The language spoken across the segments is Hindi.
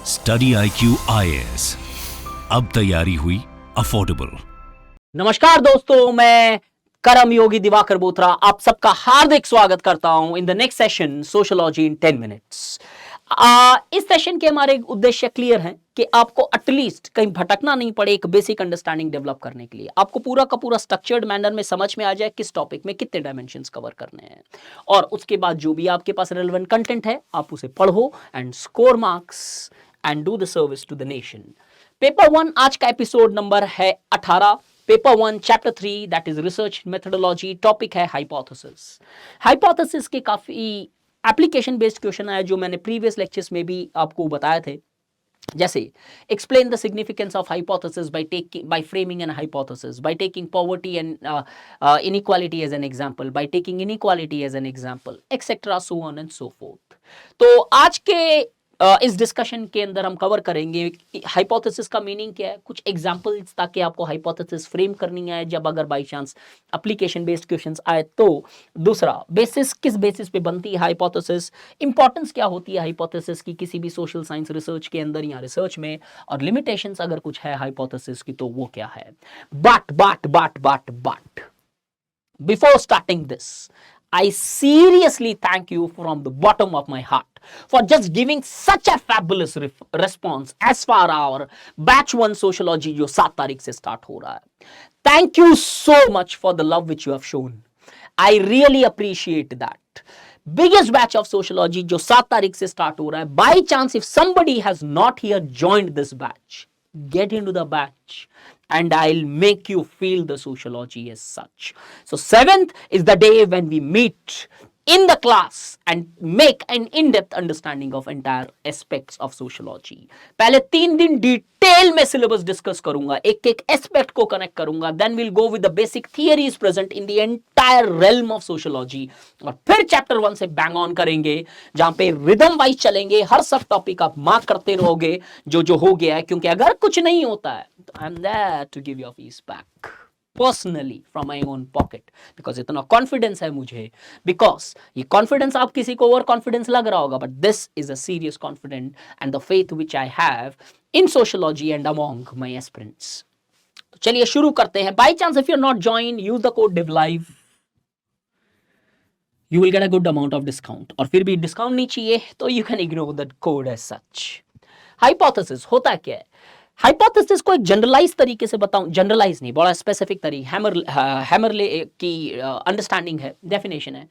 स्टडी IQ IAS, अब तैयारी हुई अफोर्डेबल। नमस्कार दोस्तों, मैं करम योगी दिवाकर बोत्रा आप सबका हार्दिक स्वागत करता हूं in the next session sociology in 10 minutes. इस सेशन के हमारे उद्देश्य क्लियर हैं कि आपको एटलीस्ट कहीं भटकना नहीं पड़े, एक बेसिक अंडरस्टैंडिंग डेवलप करने के लिए आपको पूरा का पूरा स्ट्रक्चर्ड मैनर में समझ में आ जाए किस टॉपिक में कितने डायमेंशंस कवर करने हैं, और उसके बाद जो भी आपके पास रेलेवेंट कंटेंट है आप उसे पढ़ो and score marks and do the service to the nation. Paper 1 आज का एपिसोड नंबर है 18। Paper 1 chapter 3 that is research methodology. Topic है हाइपोथेसिस। हाइपोथेसिस के काफी एप्लीकेशन बेस्ड क्वेश्चन आया जो मैंने प्रीवियस लेक्चर्स में भी आपको बताए थे, जैसे explain the significance of hypothesis by framing an hypothesis, by taking poverty and inequality as an example, by taking inequality as an example, etcetera, so on and so forth. तो आज के इस डिस्कशन के अंदर हम कवर करेंगे हाइपोथेसिस का मीनिंग क्या है, कुछ एग्जांपल्स ताकि आपको हाइपोथेसिस फ्रेम करनी है जब अगर by chance application based questions आए तो। दूसरा, बेसिस, किस बेसिस पे बनती है हाइपोथेसिस, इंपॉर्टेंस क्या होती है हाइपोथेसिस की किसी भी सोशल साइंस रिसर्च के अंदर या रिसर्च में, और लिमिटेशंस अगर कुछ है हाइपोथेसिस की तो वो क्या है। But before starting this, I seriously thank you from the bottom of my heart for just giving such a fabulous response as far our batch 1 sociology जो 7 तारीख से start हो रहा है। Thank you so much for the love which you have shown. I really appreciate that. Biggest batch of sociology जो 7 तारीख से start हो रहा है। By chance if somebody has not here joined this batch, get into the batch and I'll make you feel the sociology as such. So 7th is the day when we meet in the class and make an in-depth understanding of entire aspects of sociology. पहले 3 दिन डिटेल में सिलेबस डिस्कस करूंगा, एक एक एस्पेक्ट को कनेक्ट करूंगा, then will go with the basic theories present in the entire realm of sociology, और फिर चैप्टर 1 से बैंग ऑन करेंगे जहां पे रिदम वाइज चलेंगे। हर सब टॉपिक आप मार्क करते रहोगे जो हो गया है, क्योंकि अगर कुछ नहीं होता है तो I am there to give your fees back personally from my own pocket, because इतना कॉन्फिडेंस है मुझे। बिकॉज ये कॉन्फिडेंस आप किसी को ओवर कॉन्फिडेंस लग रहा होगा, but this is a serious confidence and the faith which I have in sociology and among my aspirants. तो चलिए शुरू करते हैं। By chance if you are not join, use the code DIVLIVE, you will get a good amount of discount, और फिर भी डिस्काउंट नहीं चाहिए तो you can ignore that code as such. Hypothesis होता क्या है? हाइपोथेसिस को एक जनरलाइज तरीके से बताऊं, जनरलाइज नहीं, बड़ा स्पेसिफिक तरीके, हैमरले की अंडरस्टैंडिंग है, डेफिनेशन है।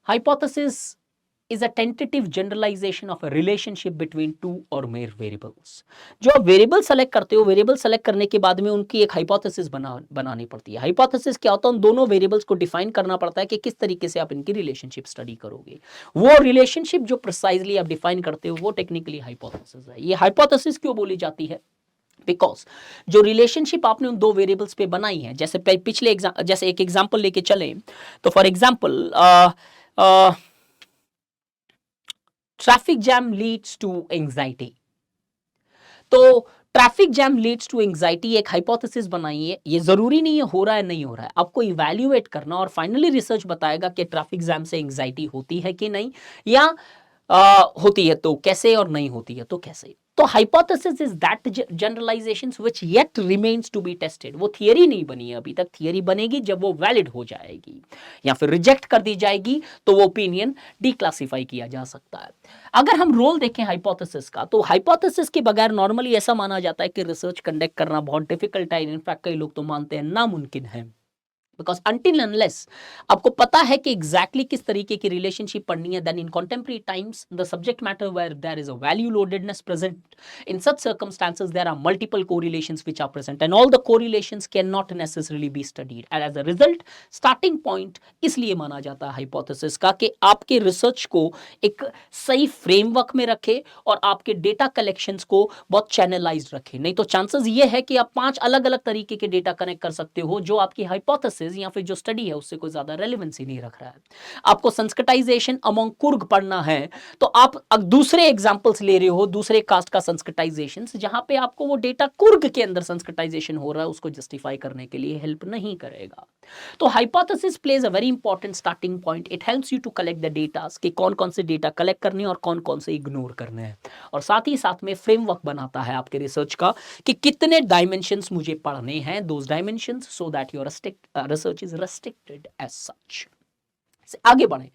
Hypothesis is a tentative generalisation of a relationship between two और मोर वेरिएबल्स। जो आप वेरिएबल सेलेक्ट करते हो, वेरिएबल सेलेक्ट करने के बाद में उनकी एक हाइपोथेसिस बनानी पड़ती है। हाइपोथेसिस क्या होता है? उन दोनों वेरिएबल्स को डिफाइन करना पड़ता है कि किस तरीके से आप इनकी रिलेशनशिप स्टडी करोगे। वो रिलेशनशिप जो प्रिसाइजली आप डिफाइन करते हो वो टेक्निकली हाइपोथेसिस है। ये हाइपोथेसिस क्यों बोली जाती है? बिकॉज जो रिलेशनशिप आपने उन दो वेरिएबल्स पे बनाई है, जैसे पिछले जैसे एक एग्जांपल लेके चले तो for example traffic jam leads to anxiety. तो traffic jam leads to anxiety एक हाइपोथेसिस बनाई है। ये जरूरी नहीं है हो रहा है नहीं हो रहा है, आपको इवैल्यूएट करना, और फाइनली रिसर्च बताएगा कि ट्रैफिक जैम से एंजाइटी होती है कि नहीं, या होती है तो कैसे, और नहीं होती है तो कैसे। तो hypothesis is that generalisations which yet remains to be tested. वो थियरी नहीं बनी है अभी तक, थियरी बनेगी जब वो वैलिड हो जाएगी, या फिर रिजेक्ट कर दी जाएगी तो वो ओपिनियन डिक्लासिफाई किया जा सकता है। अगर हम रोल देखें हाइपोथेसिस का, तो हाइपोथेसिस के बगैर नॉर्मली ऐसा माना जाता है कि रिसर्च कंडक्ट करना बहुत डिफिकल्ट है, इनफैक्ट कई लोग तो मानते हैं नामुमकिन है। बिकॉज अनटिल अनलेस आपको पता है कि एग्जैक्टली किस तरीके की रिलेशनशिप पढ़नी है, then in contemporary times the subject matter where there is a value loadedness present, in such circumstances there are multiple correlations which are present and all the correlations can not necessarily be studied, and as a result starting point इसलिए माना जाता है हाइपोथेसिस का कि आपके रिसर्च को एक सही फ्रेमवर्क में रखे और आपके डेटा कलेक्शंस को बहुत चैनलाइज्ड रखे। नहीं तो चांसेस ये है कि आप 5 अलग अलग तरीके के डेटा कनेक्ट कर सकते हो जो आपकी हाइपोथेसिस हाइपोथेसिस या फिर जो स्टडी है उससे कोई ज्यादा रेलेवेंसी नहीं रख रहा है। आपको संस्कृताइजेशन अमंग कुर्ग पढ़ना है तो आप दूसरे एग्जांपल्स ले रहे हो, दूसरे कास्ट का संस्कृताइजेशन, जहां पे आपको वो डेटा कुर्ग के अंदर संस्कृताइजेशन हो रहा है उसको जस्टिफाई करने के लिए हेल्प नहीं करेगा। तो hypothesis plays a very important starting point. It helps you to collect the data कि कौन कौन से डेटा कलेक्ट करने हैं और कौन कौन से इग्नोर करने हैं, और साथ ही साथ में फ्रेमवर्क बनाता है आपके रिसर्च का कि कितने डायमेंशंस मुझे पढ़ने हैं, those dimensions, so that your research is restricted as such. आगे बढ़े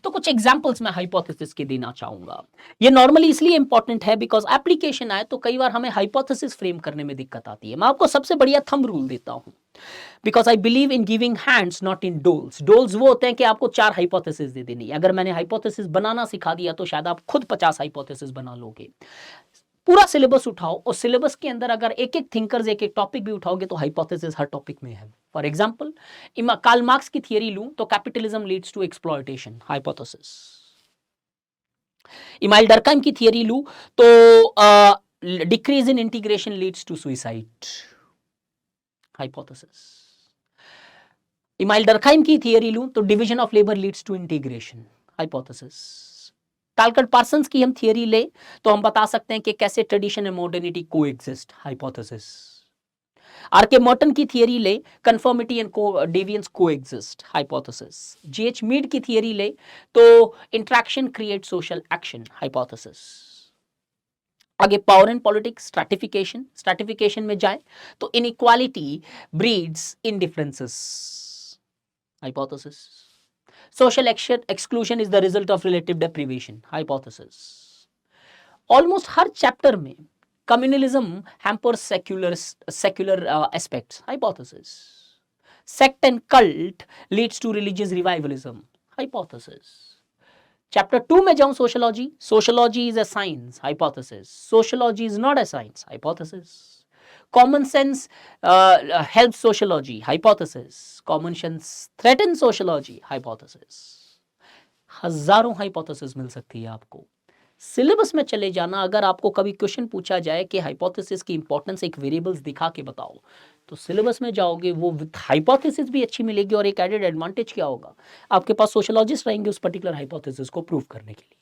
तो कुछ एग्जांपल्स मैं हाइपोथेसिस के देना चाहूंगा। ये नॉर्मली इसलिए इंपॉर्टेंट है बिकॉज एप्लीकेशन आए तो कई बार हमें हाइपोथेसिस फ्रेम करने में दिक्कत आती है। मैं आपको सबसे बढ़िया थंब रूल देता हूं, because I believe in giving hands not in doles. Doles वो होते हैं कि आपको 4 हाइपोथेसिस दे देनी, अगर मैंने हाइपोथेसिस बनाना सिखा दिया तो शायद आप खुद 50 हाइपोथेसिस बना लोगे। पूरा सिलेबस उठाओ और सिलेबस के अंदर अगर एक एक थिंकर्स एक एक टॉपिक भी उठाओगे तो हाइपोथेसिस हर टॉपिक में है। फॉर एग्जांपल कार्ल मार्क्स की थियरी लूं तो capitalism leads to exploitation, hypothesis. Emile Durkheim की थियरी लूं तो decrease in integration leads to suicide, hypothesis. Emile Durkheim की थियरी लूं तो division of labour leads to integration, hypothesis. Talcott Parsons की हम थियरी ले तो हम बता सकते हैं कि कैसे tradition and modernity coexist, hypothesis. R K. Merton की थियरी ले conformity and deviance coexist, hypothesis. G H. Mead की थियरी ले तो interaction create social action, hypothesis. आगे power and politics, stratification. Stratification में जाए तो inequality breeds indifferences, hypothesis. Social exclusion is the result of relative deprivation, hypothesis. Almost her chapter में communalism hampers secular aspects, hypothesis. Sect and cult leads to religious revivalism, hypothesis. Chapter 2 में जाऊं sociology, sociology is a science, hypothesis. Sociology is not a science, hypothesis. Common sense helps sociology, hypothesis. Common sense threatens sociology, hypothesis. हजारों हाइपोथेसिस मिल सकती है आपको। सिलेबस में चले जाना, अगर आपको कभी क्वेश्चन पूछा जाए कि हाइपोथेसिस की इंपॉर्टेंस एक वेरिएबल्स दिखा के बताओ, तो सिलेबस में जाओगे वो विद हाइपोथेसिस भी अच्छी मिलेगी, और एक एडेड एडवांटेज क्या होगा, आपके पास सोशियोलॉजिस्ट रहेंगे उस पर्टिकुलर हाइपोथेसिस को प्रूव करने के लिए।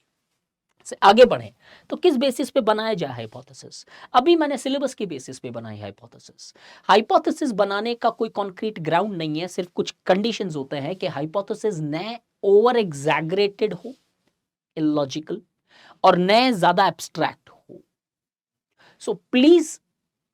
से आगे बढ़े तो किस बेसिस पे बनाया जाए हाइपोथेसिस। अभी मैंने सिलेबस के बेसिस पे बनाई हाइपोथेसिस। हाइपोथेसिस बनाने का कोई कॉन्क्रीट ग्राउंड नहीं है, सिर्फ कुछ कंडीशंस होते हैं कि हाइपोथेसिस न ओवर एग्जैगरेटेड हो, इलॉजिकल, और न ज्यादा एब्स्ट्रैक्ट हो। सो प्लीज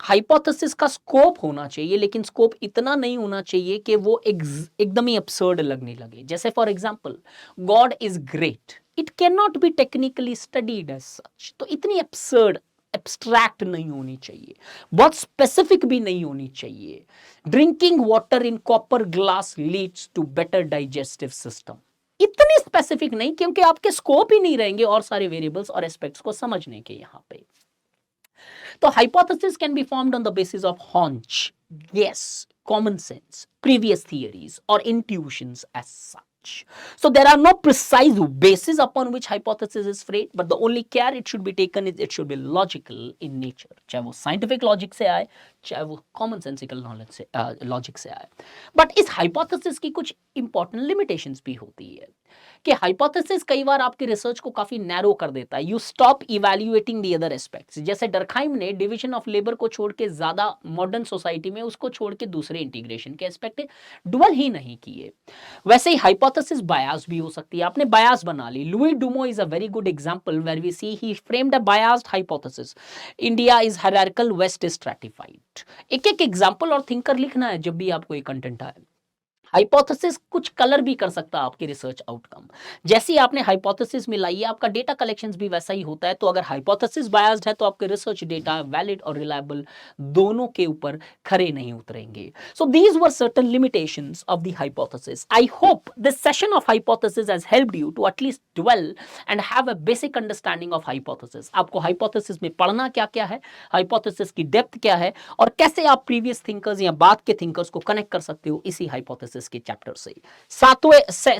हाइपोथेसिस का स्कोप होना चाहिए, लेकिन स्कोप इतना नहीं होना चाहिए कि वो एकदम ही absurd लगने लगे। जैसे for example God is great, it can not be technically studied as such. तो इतनी absurd एब्स्ट्रैक्ट नहीं होनी चाहिए, बहुत स्पेसिफिक भी नहीं होनी चाहिए। Drinking water in copper glass leads to better digestive system, इतनी स्पेसिफिक नहीं, क्योंकि आपके स्कोप ही नहीं रहेंगे और सारे वेरिएबल्स और एस्पेक्ट्स को समझने के यहां पे। तो hypothesis can be formed on the basis of hunch, guess, common sense, previous theories, or intuitions as such. So there are no precise bases upon which hypothesis is framed, but the only care it should be taken is it should be logical in nature. चाहे वो scientific logic से आए, चाहे वो common sensical knowledge से logic से आए। But इस hypothesis की कुछ important limitations भी होती है कि हाइपोथेसिस कई बार आपके रिसर्च को काफी नैरो कर देता है। You stop evaluating the other aspects. जैसे डर्कहाइम ने डिवीजन ऑफ लेबर को छोड़ के ज्यादा मॉडर्न सोसाइटी में उसको छोड़ के दूसरे इंटीग्रेशन के एस्पेक्ट डुअल ही नहीं किए। वैसे ही हाइपोथेसिस बायस भी हो सकती है, आपने बायस बना ली। Louis Dumont is a very good example where we see he framed a biased hypothesis, India is hierarchical, west is stratified. एक एक एग्जांपल और थिंकर लिखना है जब भी आपको ये कंटेंट आए। हाइपोथेसिस कुछ कलर भी कर सकता है आपके रिसर्च आउटकम। जैसे आपने हाइपोथेसिस मिलाई है, आपका डेटा कलेक्शंस भी वैसा ही होता है। तो अगर हाइपोथेसिस बायस्ड है तो आपके रिसर्च डेटा वैलिड और रिलायबल दोनों के ऊपर खरे नहीं उतरेंगे। So these were certain limitations of the hypothesis. I hope this session of hypothesis has helped you to at least dwell and have a basic understanding of hypothesis. आपको हाइपोथेसिस में पढ़ना क्या क्या है, हाइपोथेसिस की डेप्थ क्या है, और कैसे आप प्रीवियस थिंकर्स या बाद के थिंकर्स को कनेक्ट कर सकते हो इसी हाइपोथेसिस इसके चैप्टर से।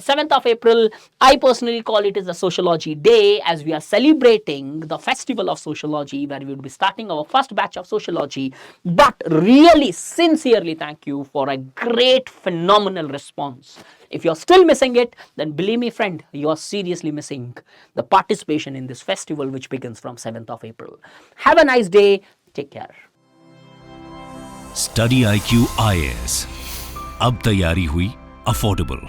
7th of April, I personally call it as a Sociology Day, as we are celebrating the festival of sociology, where we will be starting our first batch of sociology. But really, sincerely thank you for a great, phenomenal response. If you're still missing it, then believe me, friend, you are seriously missing the participation in this festival, which begins from 7th of April. Have a nice day. Take care. Study IQ IAS, अब तैयारी हुई अफोर्डेबल।